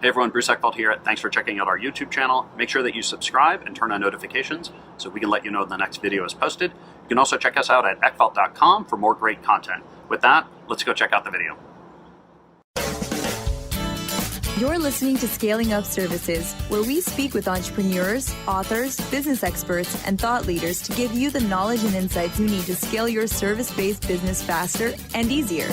Hey everyone, Bruce Eckfeldt here. Thanks for checking out our YouTube channel. Make sure that you subscribe and turn on notifications so we can let you know when the next video is posted. You can also check us out at eckfeldt.com for more great content. With that, let's go check out the video. You're listening to Scaling Up Services, where we speak with entrepreneurs, authors, business experts, and thought leaders to give you the knowledge and insights you need to scale your service-based business faster and easier.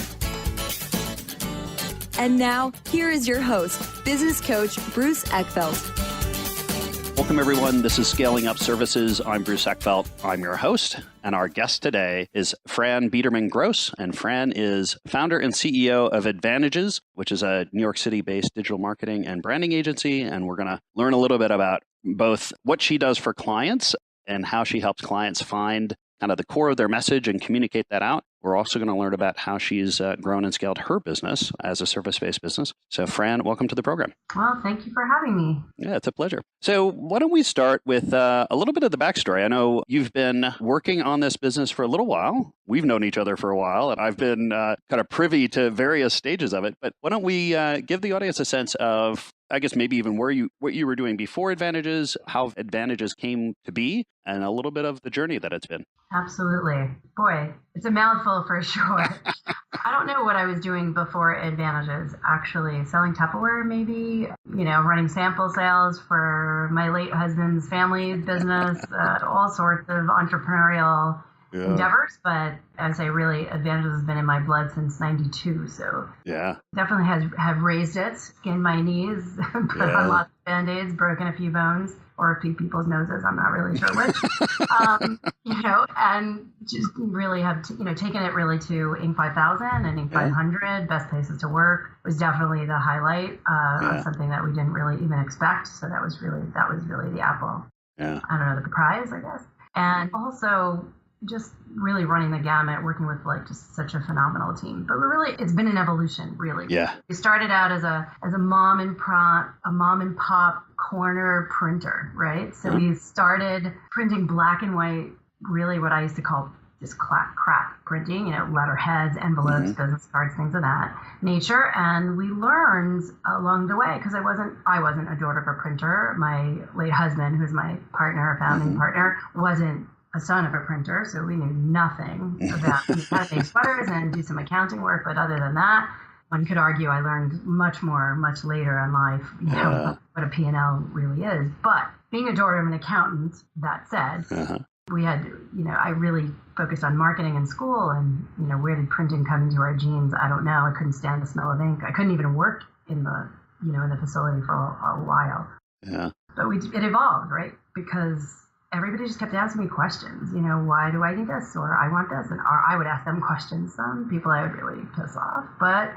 And now, here is your host, business coach Bruce Eckfeldt. Welcome everyone. This is Scaling Up Services. I'm Bruce Eckfeldt. I'm your host, and our guest today is Fran Biderman Gross, and Fran is founder and CEO of Advantages, which is a New York City-based digital marketing and branding agency, and we're going to learn a little bit about both what she does for clients and how she helps clients find kind of the core of their message and communicate that out. We're also going to learn about how she's grown and scaled her business as a service-based business. So, Fran, welcome to the program. Well, thank you for having me. Yeah, it's a pleasure. So why don't we start with a little bit of the backstory? I know you've been working on this business for a little while. We've known each other for a while, and I've been kind of privy to various stages of it. But why don't we give the audience a sense of, I guess, maybe even what you were doing before Advantages, how Advantages came to be, and a little bit of the journey that it's been. Absolutely. Boy, it's a mouthful for sure. I don't know what I was doing before Advantages, actually. Selling Tupperware, maybe, running sample sales for my late husband's family business, all sorts of entrepreneurial endeavors. But I would say really Advantages has been in my blood since 92. So definitely have raised it, skinned my knees, put on lots of Band-Aids, broken a few bones, or a few people's noses. I'm not really sure which. And just really have, taken it really to Inc. 5000 and Inc. 500, best places to work was definitely the highlight of something that we didn't really even expect. So that was really the apple. Yeah. I don't know, the prize, I guess. And also just really running the gamut, working with just such a phenomenal team. But it's been an evolution, really. Yeah. We started out as a mom and pop corner printer, right? So we started printing black and white, really what I used to call just crap printing, letterheads, envelopes, business cards, things of that nature. And we learned along the way, because I wasn't a daughter of a printer. My late husband, who's my partner, founding partner, wasn't a son of a printer, so we knew nothing about how to make sweaters and do some accounting work. But other than that, one could argue I learned much later in life, what a P&L really is. But being a daughter of an accountant, that said, we had, I really focused on marketing in school, and, where did printing come into our genes? I don't know. I couldn't stand the smell of ink. I couldn't even work in the, in the facility for a while. Yeah. But it evolved, right? Because everybody just kept asking me questions, why do I need this? Or I want this. And I would ask them questions. Some people I would really piss off. But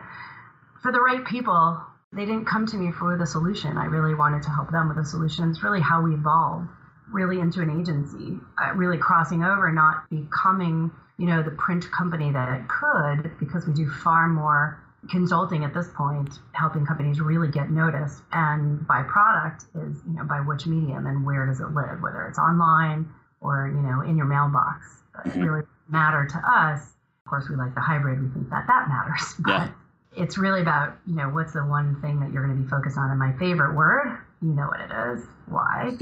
for the right people, they didn't come to me for the solution. I really wanted to help them with the solution. It's really how we evolved really into an agency, really crossing over, not becoming, the print company that it could, because we do far more consulting at this point, helping companies really get noticed. And by product is, by which medium and where does it live, whether it's online or, in your mailbox. That really matter to us. Of course, we like the hybrid. We think that matters. But it's really about, what's the one thing that you're going to be focused on. And my favorite word, you know what it is, why.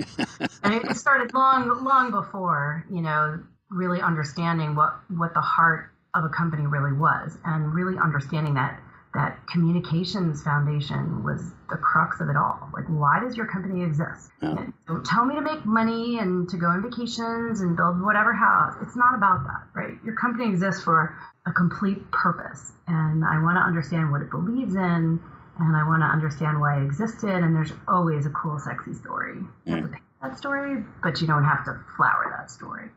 And it started long before, really understanding what the heart of a company really was, and really understanding that communications foundation was the crux of it all. Like, why does your company exist? Don't tell me to make money and to go on vacations and build whatever house. It's not about that, right? Your company exists for a complete purpose. And I want to understand what it believes in, and I want to understand why it existed. And there's always a cool, sexy story. You have to pick that story, but you don't have to flower that story.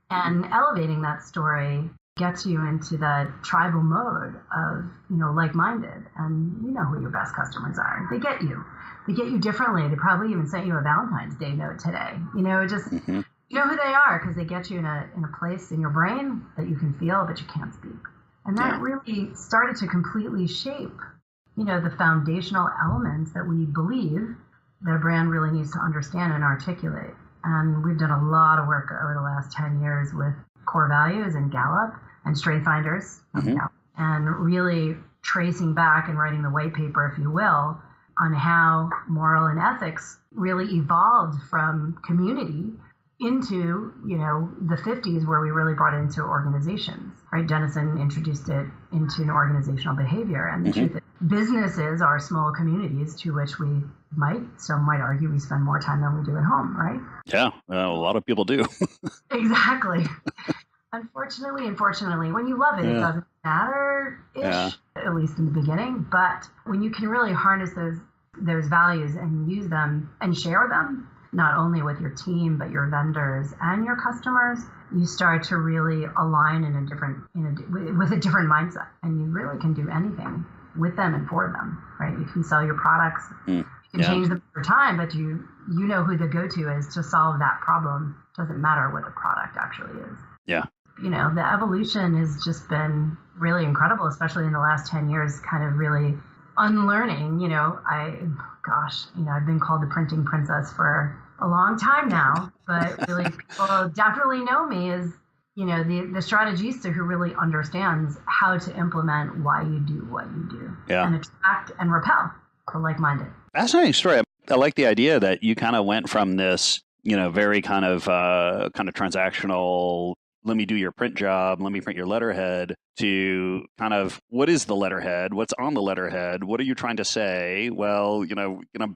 And elevating that story gets you into that tribal mode of, like-minded, and you know who your best customers are. They get you differently. They probably even sent you a Valentine's Day note today. You know who they are, because they get you in a place in your brain that you can feel, but you can't speak. And that really started to completely shape, the foundational elements that we believe that a brand really needs to understand and articulate. And we've done a lot of work over the last 10 years with core values and Gallup and Strength Finders, and really tracing back and writing the white paper, if you will, on how moral and ethics really evolved from community into, the 50s, where we really brought it into organizations, right? Dennison introduced it into an organizational behavior. And the truth is, businesses are small communities to which we might argue we spend more time than we do at home, right? Yeah, a lot of people do. Exactly. Unfortunately, when you love it, it doesn't matter-ish, at least in the beginning. But when you can really harness those values and use them and share them, not only with your team, but your vendors and your customers, you start to really align with a different mindset. And you really can do anything with them and for them, right? You can sell your products, you can change them over time, but you know who the go-to is to solve that problem. It doesn't matter what the product actually is. Yeah. The evolution has just been really incredible, especially in the last 10 years, kind of really unlearning. I've been called the printing princess for a long time now, but really people definitely know me as, the strategista who really understands how to implement why you do what you do and attract and repel the like-minded. Fascinating story. I like the idea that you kind of went from this, very kind of transactional, let me do your print job, let me print your letterhead, to kind of, what is the letterhead? What's on the letterhead? What are you trying to say? Well,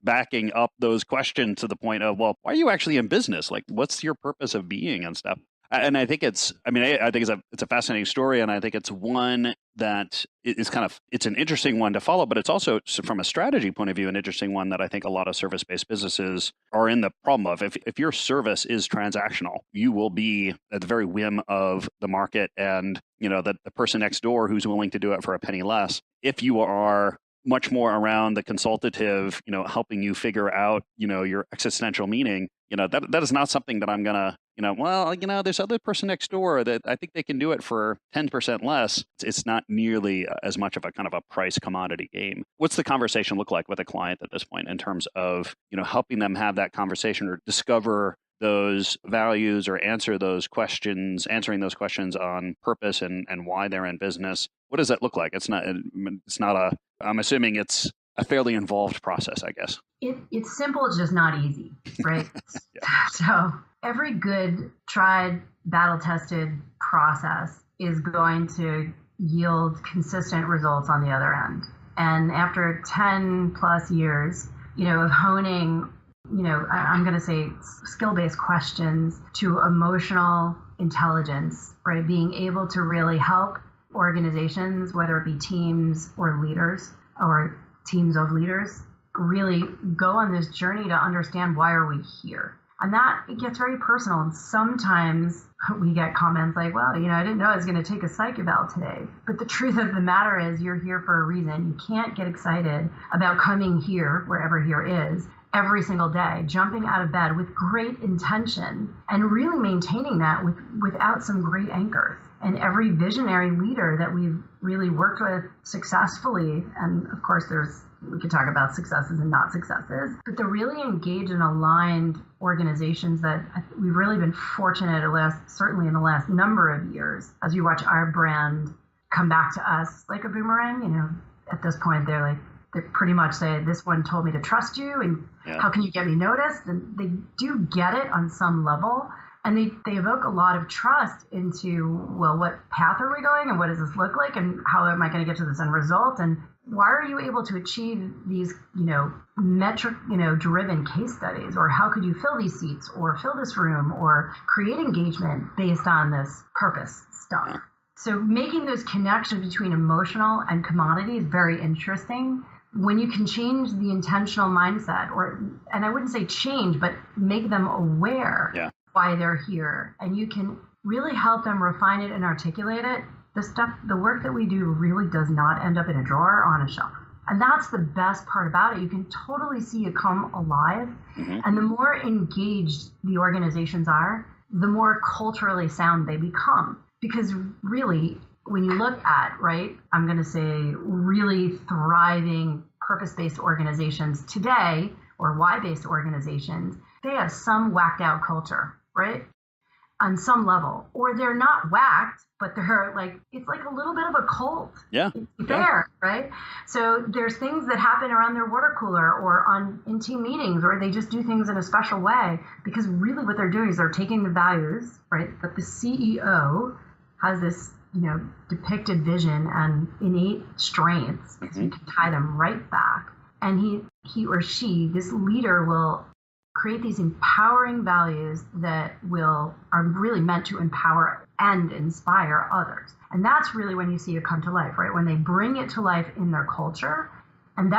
backing up those questions to the point of, well, why are you actually in business? Like, what's your purpose of being and stuff? And I think it's a fascinating story. And I think it's one that is it's an interesting one to follow, but it's also, from a strategy point of view, an interesting one that I think a lot of service-based businesses are in the problem of. If your service is transactional, you will be at the very whim of the market and, the person next door who's willing to do it for a penny less. If you are much more around the consultative, helping you figure out, your existential meaning, that is not something that I'm going to, this other person next door that I think they can do it for 10% less. It's not nearly as much of a kind of a price commodity game. What's the conversation look like with a client at this point in terms of, helping them have that conversation or discover those values or answering those questions on purpose and why they're in business? What does that look like? I'm assuming it's a fairly involved process, I guess. It's simple, it's just not easy, right? So every good, tried, battle-tested process is going to yield consistent results on the other end. And after 10 plus years, of honing, I'm going to say skill-based questions to emotional intelligence, right? Being able to really help organizations, whether it be teams or leaders or teams of leaders, really go on this journey to understand, why are we here? And that, it gets very personal. And sometimes we get comments like, well, I didn't know I was going to take a psych eval today. But the truth of the matter is, you're here for a reason. You can't get excited about coming here, wherever here is, every single day, jumping out of bed with great intention and really maintaining that without some great anchors. And every visionary leader that we've really worked with successfully, and of course we could talk about successes and not successes, but the really engaged and aligned organizations that we've really been fortunate, certainly in the last number of years, as you watch our brand come back to us like a boomerang. At this point, they pretty much say, this one told me to trust you, and how can you get me noticed? And they do get it on some level. And they evoke a lot of trust into, well, what path are we going, and what does this look like, and how am I going to get to this end result, and why are you able to achieve these, metric, driven case studies, or how could you fill these seats, or fill this room, or create engagement based on this purpose stuff. So making those connections between emotional and commodity is very interesting. When you can change the intentional mindset, and I wouldn't say change, but make them aware why they're here, and you can really help them refine it and articulate it, the work that we do really does not end up in a drawer or on a shelf. And that's the best part about it. You can totally see it come alive. Mm-hmm. And the more engaged the organizations are, the more culturally sound they become. Because really, when you look at, I'm going to say really thriving purpose-based organizations today, or why-based organizations, they have some whacked out culture, right? on some level, or they're not whacked, but they're like, it's like a little bit of a cult. Yeah. There, right? So there's things that happen around their water cooler or in team meetings, or they just do things in a special way, because really what they're doing is they're taking the values, right, that the CEO has this, depicted vision and innate strengths, so you can tie them right back. And he or she, this leader, will create these empowering values that are really meant to empower and inspire others. And that's really when you see it come to life, right? When they bring it to life in their culture. And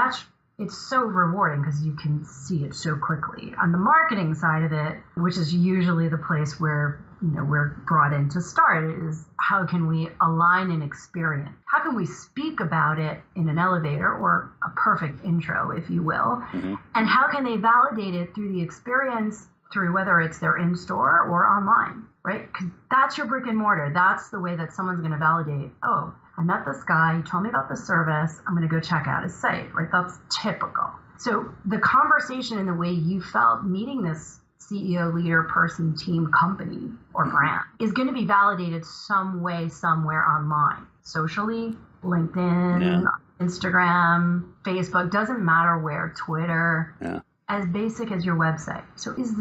it's so rewarding because you can see it so quickly. On the marketing side of it, which is usually the place where we're brought in to start, is how can we align an experience? How can we speak about it in an elevator or a perfect intro, if you will? Mm-hmm. And how can they validate it through the experience, through whether it's their in-store or online, right? Because that's your brick and mortar. That's the way that someone's going to validate, oh, I met this guy, he told me about the service, I'm going to go check out his site, right? That's typical. So the conversation and the way you felt meeting this CEO, leader, person, team, company, or brand is going to be validated some way, somewhere online. Socially, LinkedIn, Instagram, Facebook, doesn't matter where, Twitter, as basic as your website. So is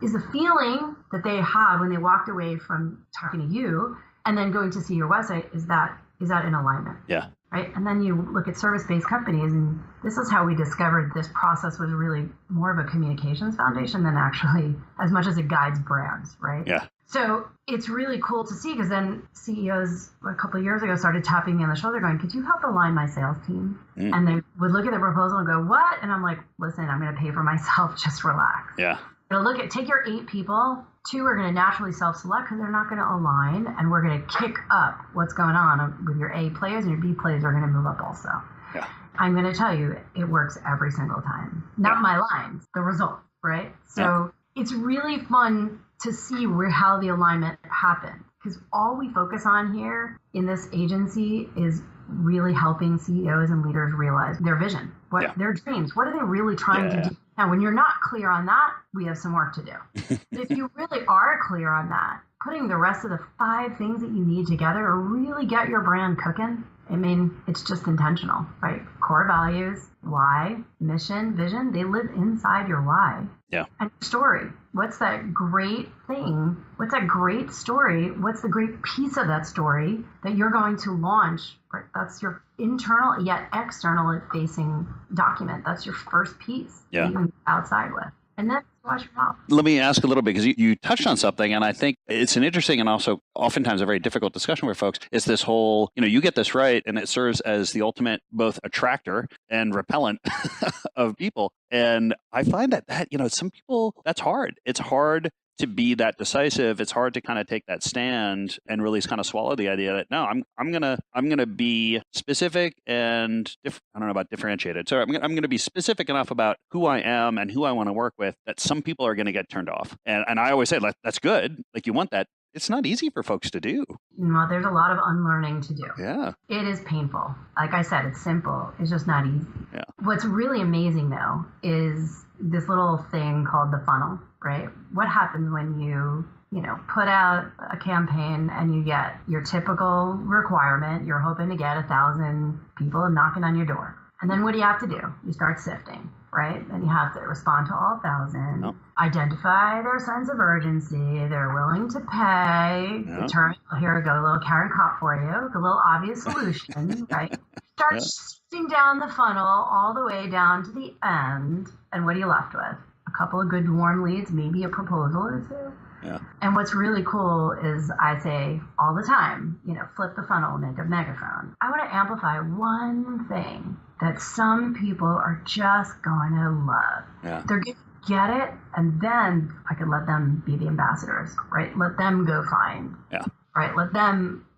the feeling that they had when they walked away from talking to you and then going to see your website, is that in alignment? Yeah. Right. And then you look at service-based companies, and this is how we discovered this process was really more of a communications foundation than actually as much as it guides brands. Right. Yeah. So it's really cool to see, because then CEOs a couple of years ago started tapping me on the shoulder going, could you help align my sales team? And they would look at the proposal and go, what? And I'm like, listen, I'm going to pay for myself. Just relax. Yeah. Take your 8 people. 2 are going to naturally self-select because they're not going to align, and we're going to kick up what's going on with your A players, and your B players are going to move up also. Yeah. I'm going to tell you, it works every single time. Not my lines, the result, right? So it's really fun to see how the alignment happened, because all we focus on here in this agency is really helping CEOs and leaders realize their vision, their dreams. What are they really trying to do? Now, when you're not clear on that, we have some work to do. If you really are clear on that, putting the rest of the 5 things that you need together to really get your brand cooking, it's just intentional, right? Core values, why, mission, vision, they live inside your why. Yeah. And story. What's that great thing? What's that great story? What's the great piece of that story that you're going to launch? Right? That's your internal yet external facing document. That's your first piece that you can go outside with. And then watch your mouth. Let me ask a little bit, because you touched on something, and I think it's an interesting and also oftentimes a very difficult discussion with folks, is this whole, you get this right, and it serves as the ultimate both attractor and repellent of people. And I find that some people, that's hard. It's hard to be that decisive. It's hard to kind of take that stand and really kind of swallow the idea that, no, I'm gonna be specific and I don't know about differentiated. So I'm gonna be specific enough about who I am and who I want to work with that some people are going to get turned off. And I always say, that's good. Like, you want that. It's not easy for folks to do. No, there's a lot of unlearning to do. Yeah. It is painful. Like I said, it's simple. It's just not easy. Yeah. What's really amazing, though, is this little thing called the funnel, right? What happens when you put out a campaign and you get your typical requirement? You're hoping to get 1,000 people knocking on your door. And then what do you have to do? You start sifting, right? And you have to respond to all 1,000, identify their sense of urgency, they're willing to pay, determine, here we go, a little Karen cop for you, a little obvious solution, right? Start sifting down the funnel all the way down to the end, and what are you left with? A couple of good warm leads, maybe a proposal or 2. Yeah. And what's really cool is I say all the time, flip the funnel, make a megaphone. I want to amplify one thing that some people are just going to love. Yeah. They're going to get it, and then I could let them be the ambassadors, right? Let them go find, right?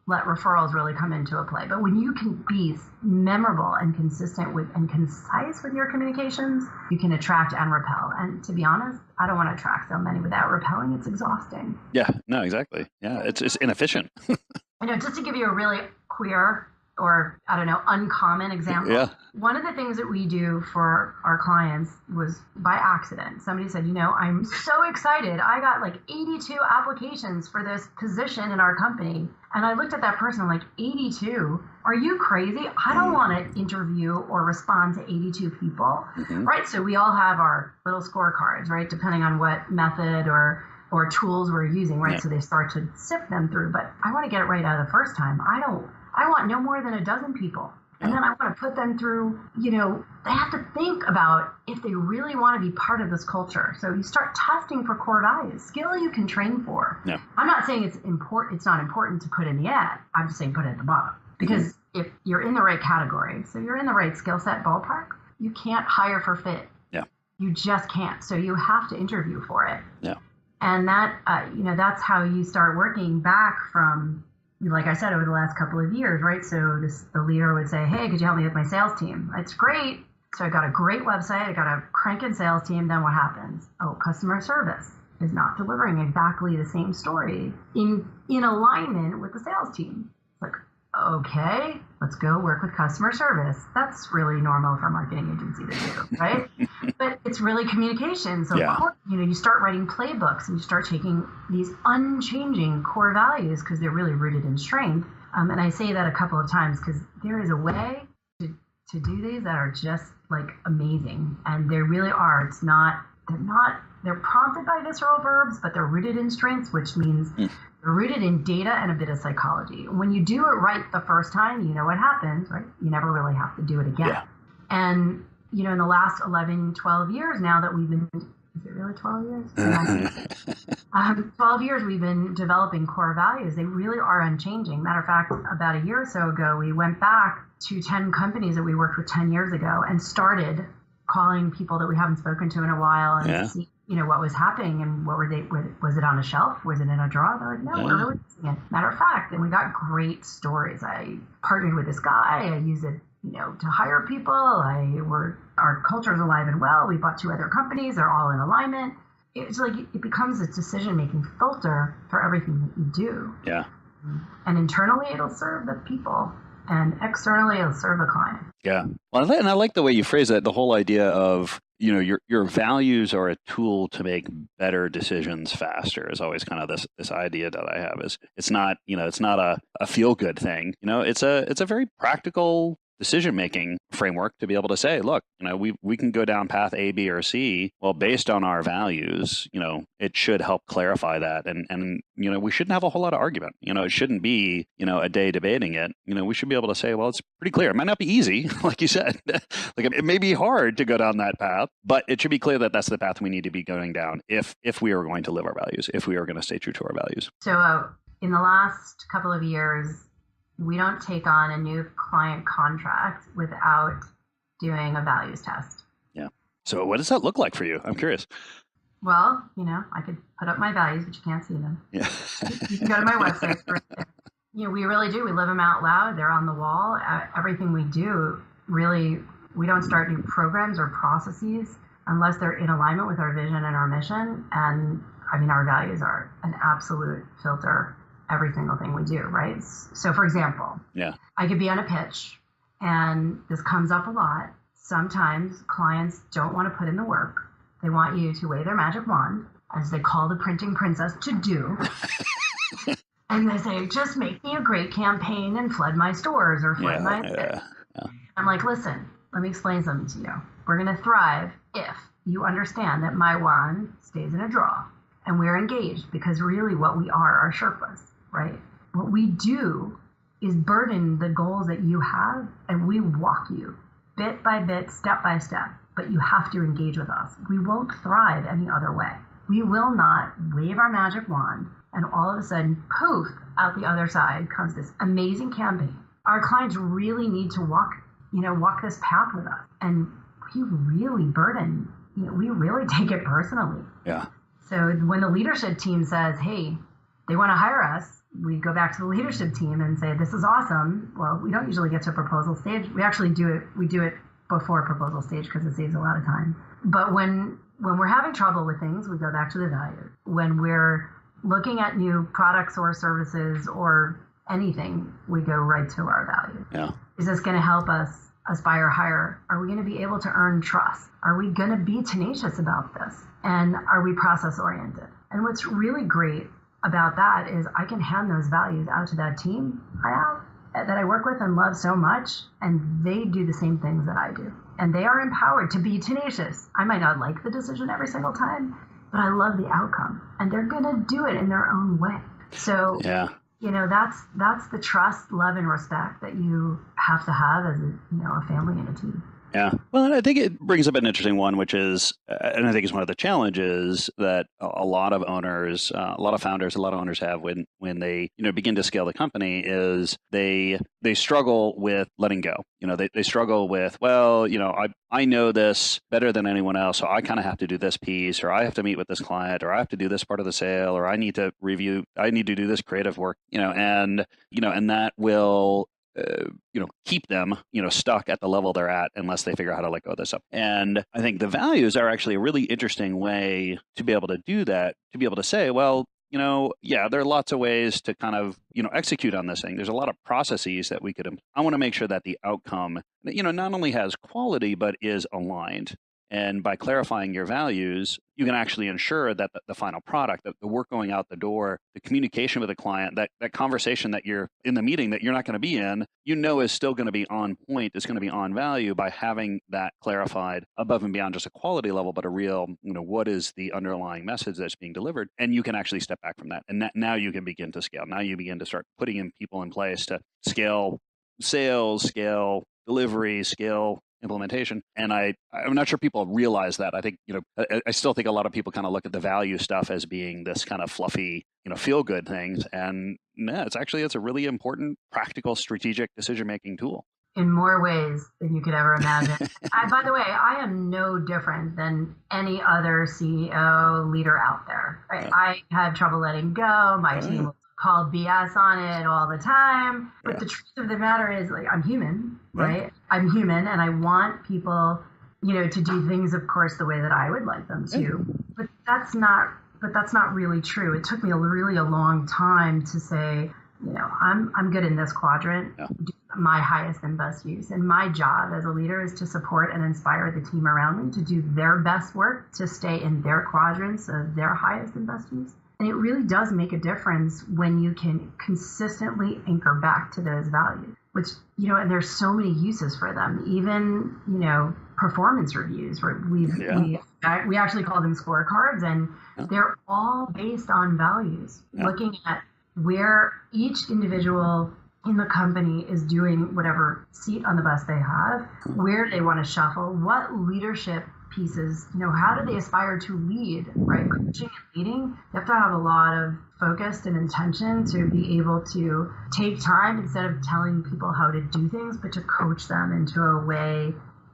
Let referrals really come into a play. But when you can be memorable and consistent with and concise with your communications, you can attract and repel. And to be honest, I don't want to attract so many without repelling. It's exhausting. Yeah, no, exactly. Yeah, it's inefficient. Just to give you a really queer or I don't know, uncommon example. Yeah. One of the things that we do for our clients was by accident. Somebody said, I'm so excited. I got like 82 applications for this position in our company. And I looked at that person, I'm like, 82? Are you crazy? I don't want to interview or respond to 82 people, right? So we all have our little scorecards, right? Depending on what method or tools we're using, right? Yeah. So they start to sift them through, but I want to get it right out of the first time. I want no more than a dozen people. And then I want to put them through, they have to think about if they really want to be part of this culture. So you start testing for core values, skill you can train for. Yeah. I'm not saying it's not important to put in the ad. I'm just saying put it at the bottom. Because if you're in the right category, so you're in the right skill set ballpark, you can't hire for fit. Yeah. You just can't. So you have to interview for it. Yeah. And that, that's how you start working back from, like I said, over the last couple of years, right? So the leader would say, hey, could you help me with my sales team? It's great. So I got a great website. I got a cranking sales team. Then what happens? Oh, customer service is not delivering exactly the same story in alignment with the sales team. It's like, okay, let's go work with customer service. That's really normal for a marketing agency to do, right? But it's really communication. So, of course, you start writing playbooks and you start taking these unchanging core values because they're really rooted in strength. And I say that a couple of times because there is a way to do these that are just like amazing. And they really are. They're prompted by visceral verbs, but they're rooted in strengths, which means they're rooted in data and a bit of psychology. When you do it right the first time, you know what happens, right? You never really have to do it again. Yeah. And, in the last 11, 12 years now that we've been, is it really 12 years? 12 years we've been developing core values. They really are unchanging. Matter of fact, about a year or so ago, we went back to 10 companies that we worked with 10 years ago and started calling people that we haven't spoken to in a while and see, what was happening and what were they, was it on a shelf? Was it in a drawer? They're like, no, we're really using it. Matter of fact, and we got great stories. I partnered with this guy. I use it, to hire people. Our culture is alive and well. We bought 2 other companies. They're all in alignment. It's like it becomes a decision-making filter for everything that you do. Yeah. And internally, it'll serve the people. And externally, it'll serve the client. Yeah. Well, and I like the way you phrase that, the whole idea of, your values are a tool to make better decisions faster is always kind of this idea that I have is it's not a feel good thing. It's a very practical decision-making framework to be able to say, look, we can go down path A, B, or C. Well, based on our values, it should help clarify that. And we shouldn't have a whole lot of argument. It shouldn't be, a day debating it. We should be able to say, well, it's pretty clear. It might not be easy, like you said. Like it may be hard to go down that path, but it should be clear that that's the path we need to be going down if we are going to live our values, if we are going to stay true to our values. So in the last couple of years, we don't take on a new client contract without doing a values test. Yeah. So what does that look like for you? I'm curious. Well, I could put up my values, but you can't see them. Yeah. You can go to my website. We really do. We live them out loud. They're on the wall. Everything we do, really, we don't start new programs or processes unless they're in alignment with our vision and our mission. And our values are an absolute filter every single thing we do, right? So for example, I could be on a pitch and this comes up a lot. Sometimes clients don't want to put in the work. They want you to wave their magic wand, as they call the printing princess to do. And they say, just make me a great campaign and flood my stores or flood my... Yeah. I'm like, listen, let me explain something to you. We're going to thrive if you understand that my wand stays in a drawer and we're engaged, because really what we are Sherpas. Right? What we do is burden the goals that you have, and we walk you bit by bit, step by step, but you have to engage with us. We won't thrive any other way. We will not wave our magic wand and all of a sudden, poof, out the other side comes this amazing campaign. Our clients really need to walk this path with us. And we really burden, we really take it personally. Yeah. So when the leadership team says, hey, they want to hire us, we go back to the leadership team and say, this is awesome. Well, we don't usually get to a proposal stage. We actually do it before proposal stage because it saves a lot of time. But when we're having trouble with things, we go back to the values. When we're looking at new products or services or anything, we go right to our values. Yeah. Is this going to help us aspire higher? Are we going to be able to earn trust? Are we going to be tenacious about this? And are we process oriented? And what's really great about that is I can hand those values out to that team that I work with and love so much, and they do the same things that I do. And they are empowered to be tenacious. I might not like the decision every single time, but I love the outcome, and they're going to do it in their own way. So, that's the trust, love, and respect that you have to have as a family and a team. Yeah. Well, and I think it brings up an interesting one, which is, and I think it's one of the challenges that a lot of owners, a lot of founders, a lot of owners have when they, begin to scale the company is they struggle with letting go. They struggle with, I know this better than anyone else, so I kind of have to do this piece, or I have to meet with this client, or I have to do this part of the sale, or I need to do this creative work, and that will keep them, stuck at the level they're at unless they figure out how to let go of this stuff. And I think the values are actually a really interesting way to be able to do that, to be able to say, well, there are lots of ways to kind of, execute on this thing. There's a lot of processes that we could, I want to make sure that the outcome, not only has quality, but is aligned. And by clarifying your values, you can actually ensure that the final product, the work going out the door, the communication with the client, that conversation that you're in the meeting that you're not going to be in, is still going to be on point, is going to be on value by having that clarified above and beyond just a quality level, but a real, what is the underlying message that's being delivered? And you can actually step back from that. And now you can begin to scale. Now you begin to start putting in people in place to scale sales, scale delivery, scale implementation. And I'm not sure people realize that. I think, I still think a lot of people kind of look at the value stuff as being this kind of fluffy, feel good things. And it's a really important, practical, strategic decision-making tool. In more ways than you could ever imagine. By the way, I am no different than any other CEO leader out there. Right? Yeah. I had trouble letting go. My team will call BS on it all the time. But the truth of the matter is, I'm human, right? I'm human, and I want people, to do things, of course, the way that I would like them to. But that's not really true. It took me a long time to say, I'm good in this quadrant. Yeah. My highest and best use. And my job as a leader is to support and inspire the team around me to do their best work, to stay in their quadrants of their highest and best use. And it really does make a difference when you can consistently anchor back to those values, which, and there's so many uses for them, even, performance reviews, where we actually call them scorecards, and they're all based on values, looking at where each individual in the company is doing whatever seat on the bus they have, where they want to shuffle, what leadership pieces, how do they aspire to lead, right? Coaching and leading, you have to have a lot of focus and intention to be able to take time instead of telling people how to do things, but to coach them into a way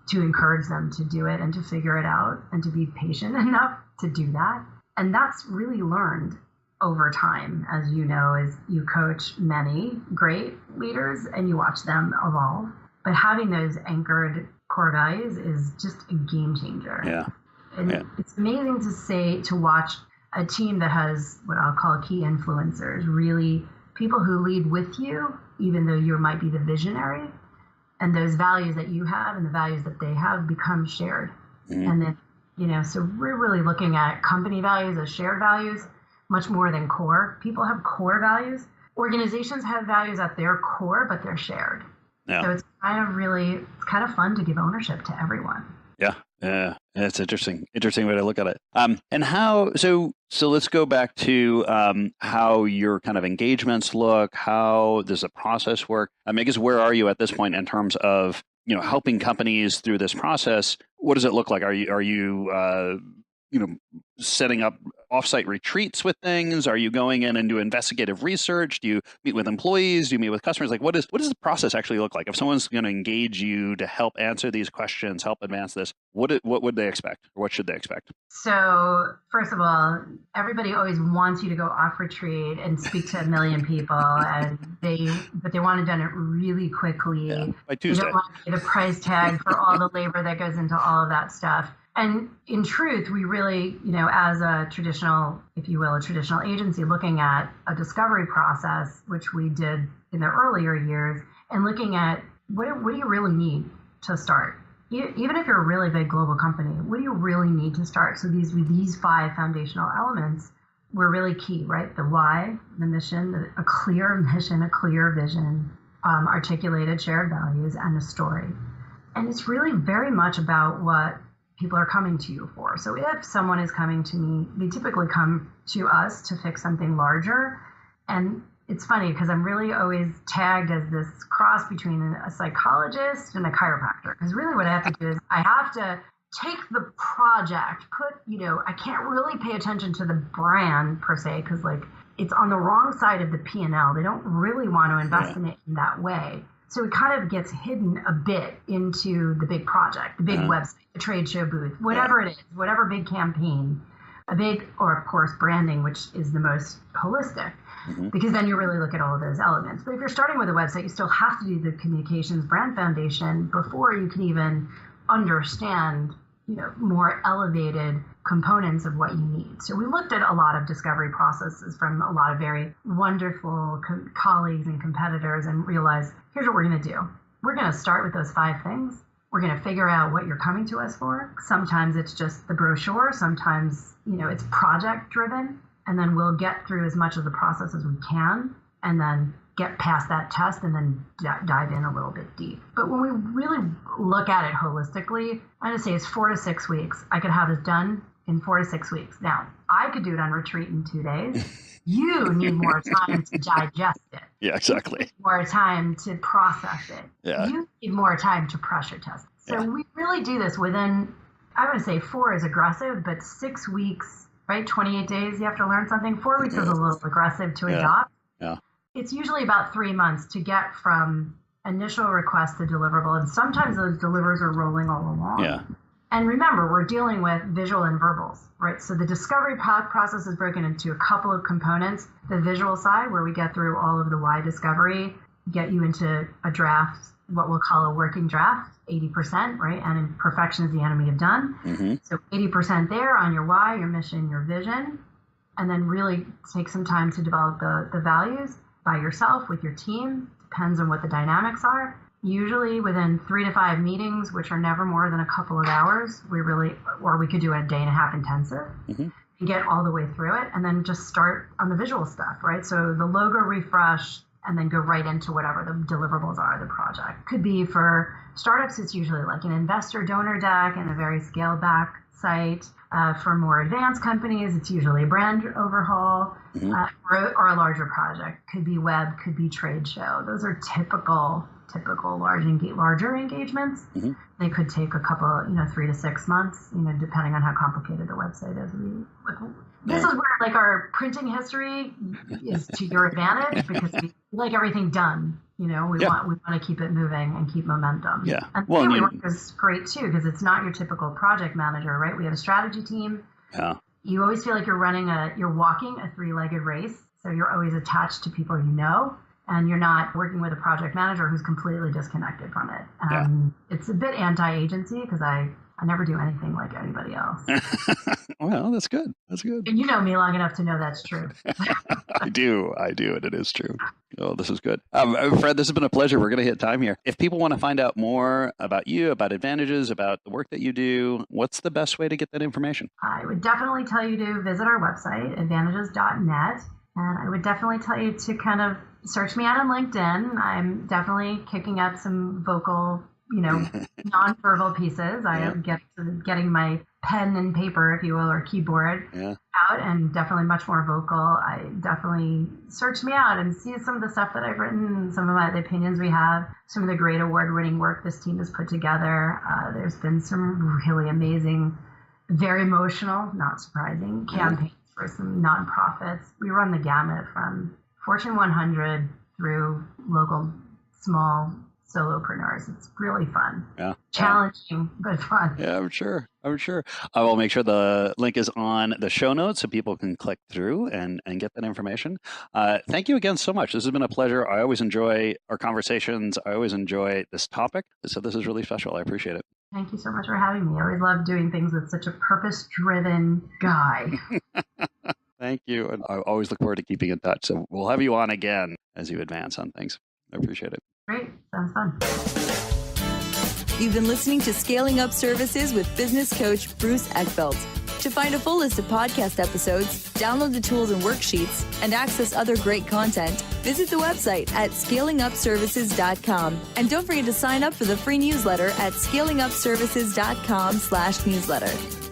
to encourage them to do it and to figure it out and to be patient enough to do that. And that's really learned over time, as as you coach many great leaders and you watch them evolve. But having those anchored core values is just a game changer. Yeah. And it's amazing to watch a team that has what I'll call key influencers, really people who lead with you, even though you might be the visionary, and those values that you have and the values that they have become shared. Mm-hmm. And then, so we're really looking at company values as shared values, much more than core. People have core values. Organizations have values at their core, but they're shared. Yeah. So it's kind of fun to give ownership to everyone. Yeah, it's interesting way to look at it. And how? So let's go back to how your kind of engagements look. How does the process work? I guess where are you at this point in terms of helping companies through this process? What does it look like? Are you setting up offsite retreats with things? Are you going in and do investigative research? Do you meet with employees? Do you meet with customers? Like, what does the process actually look like? If someone's going to engage you to help answer these questions, help advance this, what would they expect? Or what should they expect? So first of all, everybody always wants you to go off retreat and speak to 1 million people, but they want it done really quickly. By Tuesday. They don't want to pay the price tag for all the labor that goes into all of that stuff. And in truth, we really, as a traditional, if you will, a traditional agency looking at a discovery process, which we did in the earlier years, and looking at what do you really need to start? Even if you're a really big global company, what do you really need to start? So these 5 foundational elements were really key, right? The why, the mission, a clear mission, a clear vision, articulated shared values, and a story. And it's really very much about what people are coming to you for. So if someone is coming to me, they typically come to us to fix something larger. And it's funny because I'm really always tagged as this cross between a psychologist and a chiropractor. Because really what I have to do is I have to take the project, I can't really pay attention to the brand per se, because it's on the wrong side of the P&L. They don't really want to invest in it in that way. So it kind of gets hidden a bit into the big project, the big website, the trade show booth, whatever it is, whatever big campaign, or of course branding, which is the most holistic, because then you really look at all of those elements. But if you're starting with a website, you still have to do the communications brand foundation before you can even understand, more elevated components of what you need. So we looked at a lot of discovery processes from a lot of very wonderful colleagues and competitors and realized, here's what we're going to do. We're going to start with those 5 things. We're going to figure out what you're coming to us for. Sometimes it's just the brochure. Sometimes, it's project driven. And then we'll get through as much of the process as we can and then get past that test and then dive in a little bit deep. But when we really look at it holistically, I'm going to say it's 4 to 6 weeks. I could have this done in 4 to 6 weeks. Now, I could do it on retreat in 2 days. You need more time to digest it. Yeah, exactly. More time to process it. Yeah. You need more time to pressure test it. So we really do this within, I would say 4 is aggressive, but 6 weeks, right? 28 days, you have to learn something. 4 weeks is a little aggressive to adopt. Yeah. It's usually about 3 months to get from initial request to deliverable. And sometimes those delivers are rolling all along. Yeah. And remember, we're dealing with visual and verbals, right? So the discovery process is broken into a couple of components. The visual side, where we get through all of the why discovery, get you into a draft, what we'll call a working draft, 80%, right? And perfection is the enemy of done. So 80% there on your why, your mission, your vision, and then really take some time to develop the values by yourself, with your team, depends on what the dynamics are. Usually within 3 to 5 meetings, which are never more than a couple of hours, we could do a day and a half intensive and get all the way through it, and then just start on the visual stuff, right? So the logo refresh, and then go right into whatever the deliverables are of the project. Could be for startups, it's usually like an investor donor deck and a very scaled back site. For more advanced companies, it's usually a brand overhaul or a larger project. Could be web, could be trade show. Those are typical larger engagements. They could take a couple, 3 to 6 months, depending on how complicated the website is. This is where our printing history is to your advantage, because we like everything done. We want to keep it moving and keep momentum. Yeah. And family work is great too, because it's not your typical project manager, right? We have a strategy team. Yeah. You always feel like you're walking a 3-legged race. So you're always attached to people and you're not working with a project manager who's completely disconnected from it. It's a bit anti-agency, because I never do anything like anybody else. Well, that's good. That's good. And you know me long enough to know that's true. I do, and it is true. Oh, this is good. Fred, this has been a pleasure. We're going to hit time here. If people want to find out more about you, about Advantages, about the work that you do, what's the best way to get that information? I would definitely tell you to visit our website, advantages.net. And I would definitely tell you to kind of search me out on LinkedIn. I'm definitely kicking up some vocal, non-verbal pieces. I am getting my pen and paper, if you will, or keyboard out, and definitely much more vocal. I definitely search me out and see some of the stuff that I've written, some of the opinions we have, some of the great award-winning work this team has put together. There's been some really amazing, very emotional, not surprising, campaigns for some nonprofits. We run the gamut from Fortune 100 through local small solopreneurs. It's really fun. Yeah. Challenging, but fun. Yeah, I'm sure. I will make sure the link is on the show notes so people can click through and get that information. Thank you again so much. This has been a pleasure. I always enjoy our conversations. I always enjoy this topic. So this is really special. I appreciate it. Thank you so much for having me. I always love doing things with such a purpose-driven guy. Thank you. And I always look forward to keeping in touch. So we'll have you on again as you advance on things. I appreciate it. Great. Sounds fun. You've been listening to Scaling Up Services with business coach Bruce Eckfeldt. To find a full list of podcast episodes, download the tools and worksheets, and access other great content, visit the website at scalingupservices.com. And don't forget to sign up for the free newsletter at scalingupservices.com/newsletter.